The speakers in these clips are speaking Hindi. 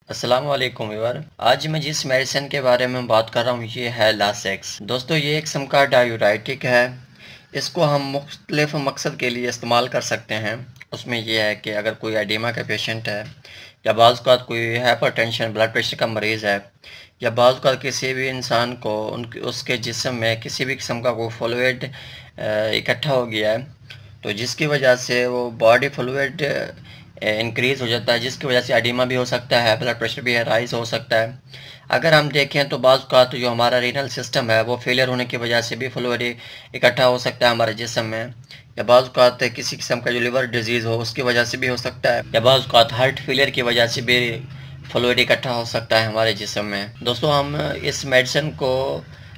अस्सलाम वालेकुम व्यूअर। आज मैं जिस मेडिसिन के बारे में बात कर रहा हूँ ये है लासेक्स। दोस्तों ये एक किस्म का डायूरेटिक है। इसको हम मुख्तलिफ मकसद के लिए इस्तेमाल कर सकते हैं। उसमें यह है कि अगर कोई एडिमा का पेशेंट है या बाज़ औक़ात कोई हाइपरटेंशन ब्लड प्रेशर का मरीज़ है या बाज़ औक़ात किसी भी इंसान को उसके जिस्म में किसी भी किस्म का कोई फ्लूइड इकट्ठा हो गया है, तो जिसकी वजह से वो बॉडी फ्लूइड इंक्रीज़ हो जाता है, जिसकी वजह से एडिमा भी हो सकता है, ब्लड प्रेशर भी राइज़ हो सकता है। अगर हम देखें तो बाज़ औक़ात जो हमारा रीनल सिस्टम है वो फेलियर होने की वजह से भी फ्लूइड इकट्ठा हो सकता है हमारे जिस्म में, या बाज़ औक़ात किसी किस्म का जो लिवर डिजीज़ हो उसकी वजह से भी हो सकता है, या बाज़ औक़ात हार्ट फेलियर की वजह से भी फ्लूइड इकट्ठा हो सकता है हमारे जिस्म में। दोस्तों हम इस मेडिसिन को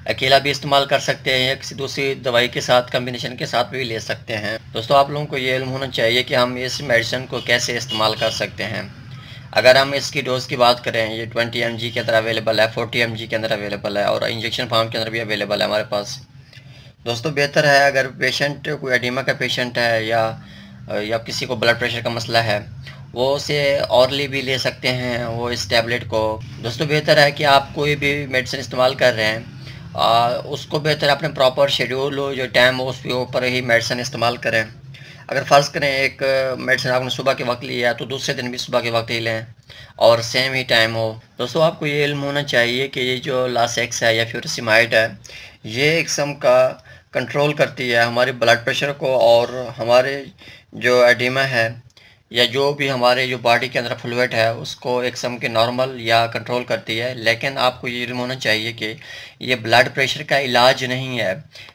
अकेला भी इस्तेमाल कर सकते हैं या किसी दूसरी दवाई के साथ कम्बिनेशन के साथ भी ले सकते हैं। दोस्तों आप लोगों को ये इल्म होना चाहिए कि हम इस मेडिसिन को कैसे इस्तेमाल कर सकते हैं। अगर हम इसकी डोज़ की बात करें, ये 20 mg के अंदर अवेलेबल है, 40 mg के अंदर अवेलेबल है और इंजेक्शन फॉर्म के अंदर भी अवेलेबल है हमारे पास। दोस्तों बेहतर है अगर पेशेंट कोई एडिमा का पेशेंट है या किसी को ब्लड प्रेशर का मसला है, वो उसे ऑरली भी ले सकते हैं वो इस टैबलेट को। दोस्तों बेहतर है कि आप कोई भी मेडिसिन इस्तेमाल कर रहे हैं उसको बेहतर अपने प्रॉपर शेड्यूल हो, जो टाइम हो उसके ऊपर ही मेडिसिन इस्तेमाल करें। अगर फ़र्ज़ करें एक मेडिसिन आपने सुबह के वक्त लिया तो दूसरे दिन भी सुबह के वक्त ही लें और सेम ही टाइम हो। दोस्तों आपको ये इल्म होना चाहिए कि ये जो लासेक्स है या फ्यूरासिमाइड है, ये एक किस्म का कंट्रोल करती है हमारे ब्लड प्रेशर को और हमारे जो एडिमा है या जो भी हमारे जो बॉडी के अंदर फ्लूइड है उसको एक किस्म के नॉर्मल या कंट्रोल करती है। लेकिन आपको ये इल्म होना चाहिए कि ये ब्लड प्रेशर का इलाज नहीं है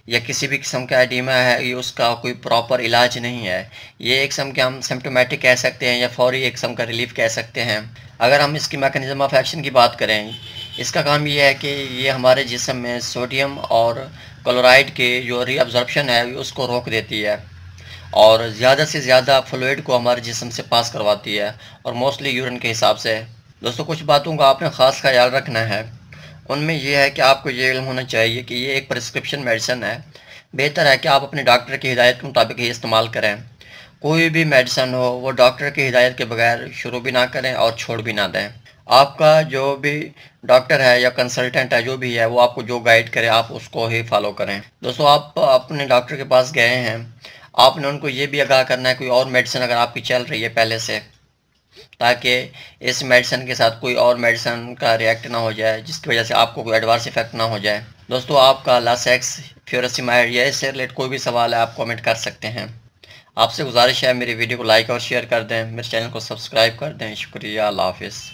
या किसी भी किस्म का एडिमा है ये उसका कोई प्रॉपर इलाज नहीं है। ये एक किस्म के हम सिम्प्टोमेटिक कह सकते हैं या फौरी एक किस्म का रिलीफ कह सकते हैं। अगर हम इसकी मैकेनिज़्म ऑफ एक्शन की बात करें, इसका काम ये है कि ये हमारे जिस्म में सोडियम और क्लोराइड के जो रीअब्ज़ॉर्प्शन है उसको रोक देती है और ज़्यादा से ज़्यादा फ्लूइड को हमारे जिस्म से पास करवाती है और मोस्टली यूरिन के हिसाब से। दोस्तों कुछ बातों का आपने ख़ास ख्याल रखना है। उनमें यह है कि आपको ये इल्म होना चाहिए कि ये एक प्रिस्क्रिप्शन मेडिसिन है। बेहतर है कि आप अपने डॉक्टर की हिदायत के मुताबिक ही इस्तेमाल करें। कोई भी मेडिसिन हो वो डॉक्टर की हिदायत के बगैर शुरू भी ना करें और छोड़ भी ना दें। आपका जो भी डॉक्टर है या कंसल्टेंट है जो भी है वो आपको जो गाइड करे आप उसको ही फॉलो करें। दोस्तों आप अपने डॉक्टर के पास गए हैं, आपने उनको ये भी आगाह करना है कोई और मेडिसिन अगर आपकी चल रही है पहले से, ताकि इस मेडिसिन के साथ कोई और मेडिसिन का रिएक्ट ना हो जाए जिसकी वजह से आपको कोई एडवर्स इफेक्ट ना हो जाए। दोस्तों आपका लासेक्स, फ्यूरासिमाइड या इससे रिलेटेड कोई भी सवाल है आप कमेंट कर सकते हैं। आपसे गुजारिश है मेरी वीडियो को लाइक और शेयर कर दें, मेरे चैनल को सब्सक्राइब कर दें। शुक्रिया, अल्लाह हाफिज़।